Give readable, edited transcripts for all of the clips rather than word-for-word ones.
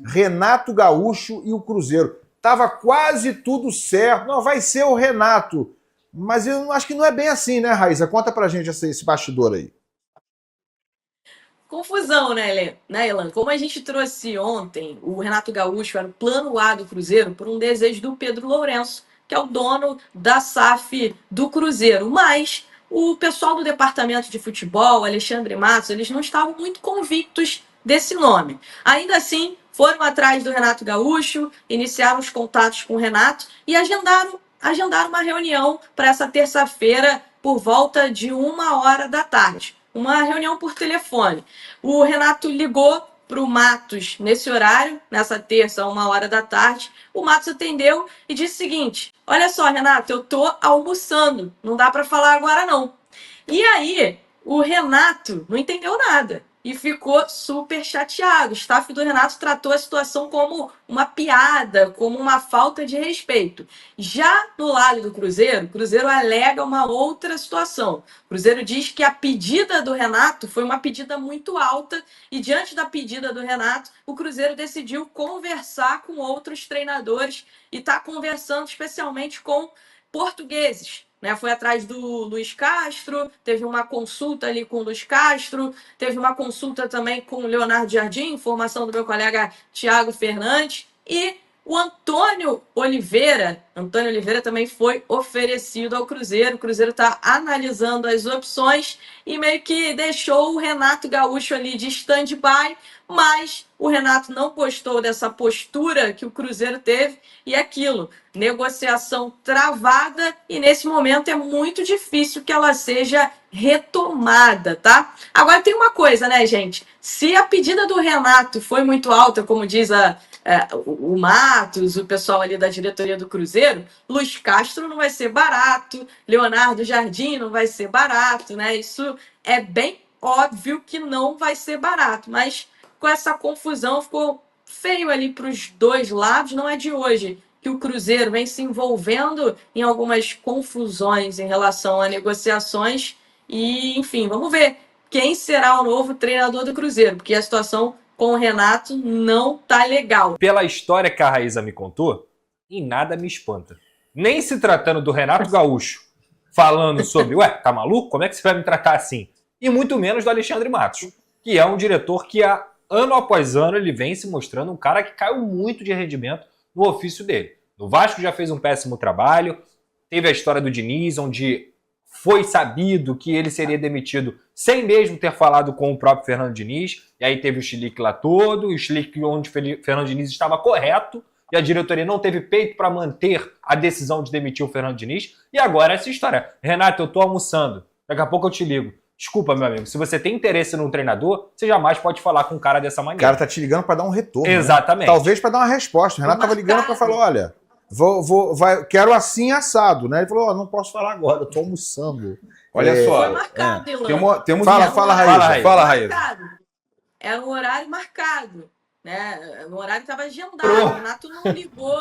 Renato Gaúcho e o Cruzeiro. Tava quase tudo certo. Não, vai ser o Renato. Mas eu acho que não é bem assim, né, Raíssa? Conta pra gente esse bastidor aí. Confusão, né, Elan? Como a gente trouxe ontem, o Renato Gaúcho era o plano A do Cruzeiro por um desejo do Pedro Lourenço, que é o dono da SAF do Cruzeiro. Mas o pessoal do departamento de futebol, Alexandre Matos, eles não estavam muito convictos desse nome. Ainda assim, foram atrás do Renato Gaúcho, iniciaram os contatos com o Renato e agendaram uma reunião para essa terça-feira por volta de 1 hora da tarde. Uma reunião por telefone. O Renato ligou para o Matos nesse horário, nessa terça, 1 hora da tarde. O Matos atendeu e disse o seguinte: olha só, Renato, eu tô almoçando, não dá para falar agora não. E aí, o Renato não entendeu nada e ficou super chateado. O staff do Renato tratou a situação como uma piada, como uma falta de respeito. Já no lado do Cruzeiro, o Cruzeiro alega uma outra situação. O Cruzeiro diz que a pedida do Renato foi uma pedida muito alta e, diante da pedida do Renato, o Cruzeiro decidiu conversar com outros treinadores e está conversando especialmente com portugueses. Né, foi atrás do Luiz Castro, teve uma consulta ali com o Luiz Castro, teve uma consulta também com o Leonardo Jardim, informação do meu colega Thiago Fernandes, e o Antônio Oliveira também foi oferecido ao Cruzeiro. O Cruzeiro está analisando as opções e meio que deixou o Renato Gaúcho ali de stand-by, mas o Renato não gostou dessa postura que o Cruzeiro teve e aquilo, negociação travada e nesse momento é muito difícil que ela seja retomada, tá? Agora tem uma coisa, né, gente? Se a pedida do Renato foi muito alta, como diz o Matos, o pessoal ali da diretoria do Cruzeiro, Luiz Castro não vai ser barato, Leonardo Jardim não vai ser barato, né? Isso é bem óbvio que não vai ser barato, mas com essa confusão ficou feio ali para os dois lados. Não é de hoje que o Cruzeiro vem se envolvendo em algumas confusões em relação a negociações e, enfim, vamos ver quem será o novo treinador do Cruzeiro, porque a situação com o Renato não tá legal. Pela história que a Raíza me contou, em nada me espanta. Nem se tratando do Renato Gaúcho, falando sobre, ué, tá maluco? Como é que você vai me tratar assim? E muito menos do Alexandre Matos, que é um diretor que ano após ano ele vem se mostrando um cara que caiu muito de rendimento no ofício dele. No Vasco já fez um péssimo trabalho, teve a história do Diniz, onde foi sabido que ele seria demitido sem mesmo ter falado com o próprio Fernando Diniz, e aí teve o chilique lá todo, o chilique onde o Fernando Diniz estava correto, e a diretoria não teve peito para manter a decisão de demitir o Fernando Diniz, e agora essa história. Renato, eu tô almoçando, daqui a pouco eu te ligo. Desculpa, meu amigo, se você tem interesse num treinador, você jamais pode falar com um cara dessa maneira. O cara tá te ligando para dar um retorno. Exatamente. Né? Talvez para dar uma resposta. O Renato tava ligando para falar, olha, quero assim assado, né? Ele falou, não posso falar agora, eu tô almoçando. Olha só. Foi marcado, Temos fala, Raíssa. Fala, Raíssa. Era um horário marcado, né? O horário estava agendado. O Renato não ligou.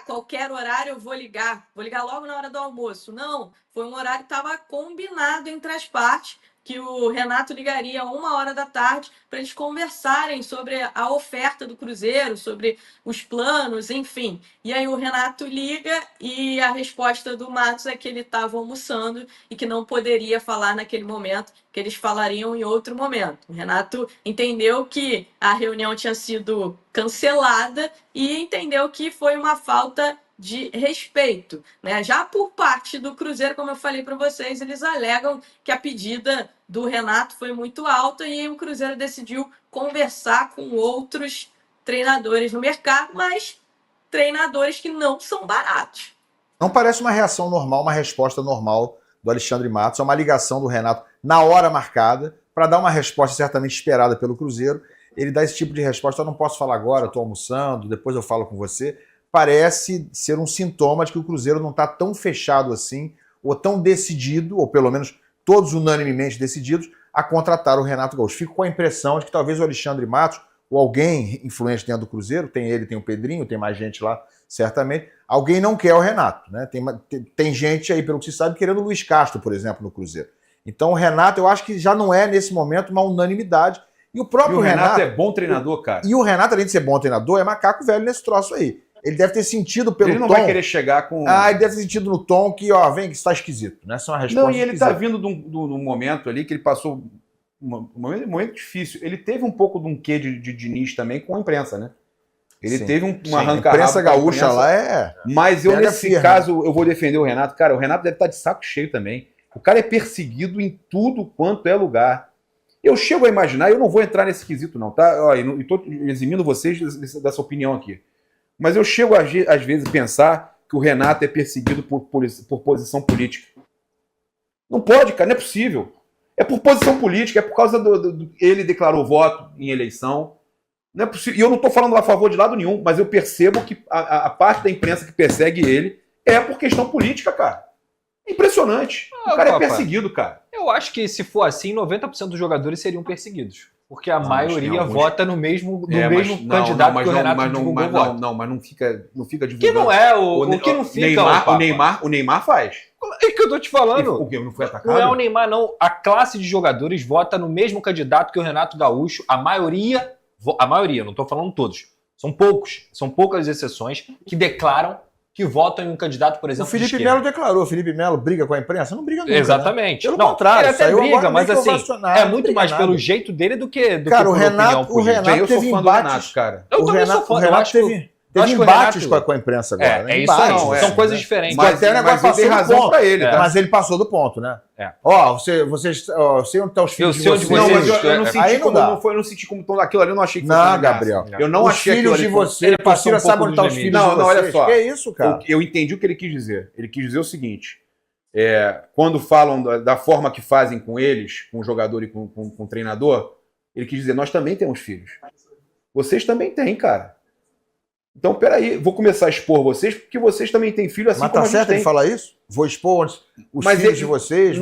Qualquer horário eu vou ligar logo na hora do almoço. Não, foi um horário que estava combinado entre as partes, que o Renato ligaria 1 hora da tarde para eles conversarem sobre a oferta do Cruzeiro, sobre os planos, enfim. E aí o Renato liga e a resposta do Matos é que ele estava almoçando e que não poderia falar naquele momento, que eles falariam em outro momento. O Renato entendeu que a reunião tinha sido cancelada e entendeu que foi uma falta de respeito, né? Já por parte do Cruzeiro, como eu falei para vocês, eles alegam que a pedida do Renato foi muito alta e o Cruzeiro decidiu conversar com outros treinadores no mercado, mas treinadores que não são baratos. Não parece uma reação normal, uma resposta normal do Alexandre Matos, é uma ligação do Renato na hora marcada para dar uma resposta certamente esperada pelo Cruzeiro. Ele dá esse tipo de resposta, eu não posso falar agora, estou almoçando, depois eu falo com você. Parece ser um sintoma de que o Cruzeiro não está tão fechado assim, ou tão decidido, ou pelo menos todos unanimemente decididos, a contratar o Renato Gaúcho. Fico com a impressão de que talvez o Alexandre Matos, ou alguém influente dentro do Cruzeiro, tem ele, tem o Pedrinho, tem mais gente lá, certamente, alguém não quer o Renato. Né? Tem gente aí, pelo que se sabe, querendo o Luiz Castro, por exemplo, no Cruzeiro. Então o Renato, eu acho que já não é, nesse momento, uma unanimidade, E o próprio o Renato Renato é bom treinador, cara. E o Renato, além de ser bom treinador, é macaco velho nesse troço aí. Ele deve ter sentido pelo Ele não tom. vai querer chegar com... Ele deve ter sentido no tom que, ó, vem que isso tá esquisito, né? Essa é uma resposta Não, e ele esquisita. tá vindo de um momento ali que ele passou um momento difícil. Ele teve um pouco de um quê de Diniz também com a imprensa, né? Ele Sim. teve Sim, uma a arranca-rabo imprensa com a gaúcha imprensa. lá é... Mas eu, Pega nesse firme. caso, eu vou defender o Renato. Cara, o Renato deve estar de saco cheio também. O cara é perseguido em tudo quanto é lugar. Eu chego a imaginar, eu não vou entrar nesse quesito não, tá? Ó, e tô eximindo vocês dessa opinião aqui. Mas eu chego às vezes a pensar que o Renato é perseguido por posição política. Não pode, cara, não é possível. É por posição política, é por causa ele declarou voto em eleição. Não é possível. E eu não estou falando a favor de lado nenhum, mas eu percebo que a parte da imprensa que persegue ele é por questão política, cara. É impressionante. O cara é perseguido, cara. Eu acho que se for assim, 90% dos jogadores seriam perseguidos. Porque a Não, maioria alguns... vota no mesmo candidato que o Renato divulgou voto. Mas não fica divulgando. Que não é o que não fica. O Neymar faz. É que eu tô te falando. O que não foi atacado? Não é o Neymar, não. A classe de jogadores vota no mesmo candidato que o Renato Gaúcho. A maioria, não tô falando todos. São poucas exceções que declaram que votam em um candidato, por exemplo, O Felipe Melo declarou. O Felipe Melo briga com a imprensa? Não briga nunca. Exatamente. Né? Pelo contrário, ele até saiu briga, agora mas meio que assim, ovacionado, é não muito briga mais nada. pelo jeito dele do que Cara, por o Renato opinião política. Eu sou teve fã do embates. Renato, cara. Eu também sou fã. O Renato teve acho que o embates Renato- com a imprensa agora. né? É isso Embates, aí. é. São coisas diferentes. Mas até o negócio ele tem passou do razão ponto. pra ele, tá? Mas ele passou do ponto, né? É. Ó, vocês sei onde estão os filhos Eu de sei onde vocês. Não, vocês- mas eu não Aí senti não como dá. não foi, eu não senti como tom aquilo ali, eu não achei que fosse Não, uma graça. Gabriel. Eu não Os achei aquilo filhos ali de como- vocês. Ele passou Passira um sabe pouco onde estão os dos filhos de limites. Não, vocês? olha só. Que é isso, cara? Eu entendi o que ele quis dizer. Ele quis dizer o seguinte: quando falam da forma que fazem com eles, com o jogador e com o treinador, ele quis dizer, nós também temos filhos. Vocês também têm, cara. Então, peraí, vou começar a expor vocês, porque vocês também têm filho, assim Mas como tá a gente certo tem. ele falar isso? Vou expor os Mas filhos ele- de vocês?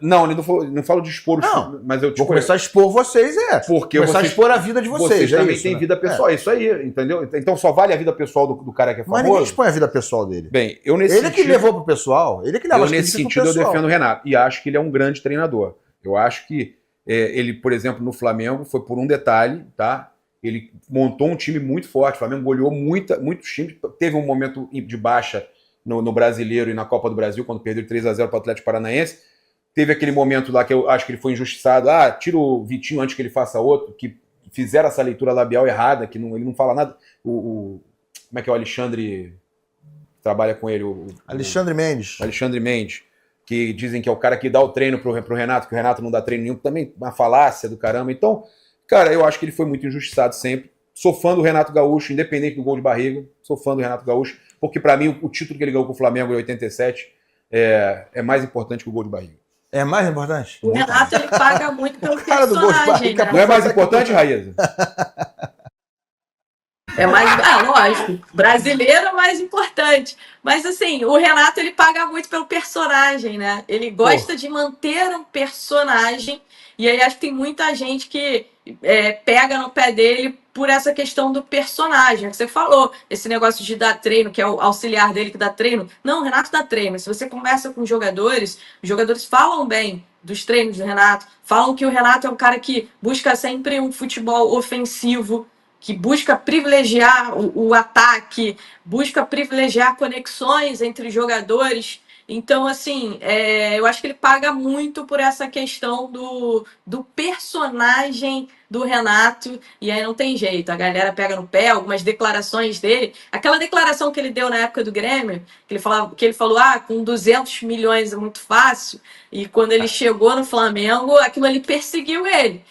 Não, ele não fala de expor os Não, filhos, mas eu Vou começar a expor vocês, Porque começar a vocês, expor a vida de vocês. é também isso, têm né? vida pessoal. É isso aí, entendeu? Então só vale a vida pessoal do cara que é Mas ninguém famoso. expõe a vida pessoal dele. Bem, eu nesse Ele é que sentido, levou pro pessoal. Ele é que leva eu as nesse críticas pro sentido eu pessoal. defendo o Renato. E acho que ele é um grande treinador. Eu acho que ele, por exemplo, no Flamengo, foi por um detalhe, tá? Ele montou um time muito forte. O Flamengo goleou muitos times. Teve um momento de baixa no Brasileiro e na Copa do Brasil, quando perdeu 3-0 para o Atlético Paranaense. Teve aquele momento lá que eu acho que ele foi injustiçado. Tira o Vitinho antes que ele faça outro, que fizeram essa leitura labial errada, que ele não fala nada. Como é que é o Alexandre trabalha com ele? Alexandre Mendes. O Alexandre Mendes, que dizem que é o cara que dá o treino pro Renato, que o Renato não dá treino nenhum, também uma falácia do caramba. Então, cara, eu acho que ele foi muito injustiçado sempre. Sou fã do Renato Gaúcho, independente do gol de barriga. Sou fã do Renato Gaúcho, porque pra mim o título que ele ganhou com o Flamengo em 87 é mais importante que o gol de barriga. É mais importante? O Renato, ele paga muito pelo cara do gol de personagem, barriga, né? Não é mais importante, Raíza? É mais, lógico, brasileiro é mais importante. Mas assim, o Renato, ele paga muito pelo personagem, né? Ele gosta de manter um personagem, e aí acho que tem muita gente que pega no pé dele por essa questão do personagem, que você falou, esse negócio de dar treino, que é o auxiliar dele que dá treino. Não, o Renato dá treino. Se você conversa com os jogadores falam bem dos treinos do Renato, falam que o Renato é um cara que busca sempre um futebol ofensivo, que busca privilegiar o ataque, busca privilegiar conexões entre jogadores. Então, assim, eu acho que ele paga muito por essa questão do personagem do Renato, e aí não tem jeito, a galera pega no pé, algumas declarações dele, aquela declaração que ele deu na época do Grêmio, que ele falou, com 200 milhões é muito fácil, e quando ele chegou no Flamengo, aquilo ali perseguiu ele.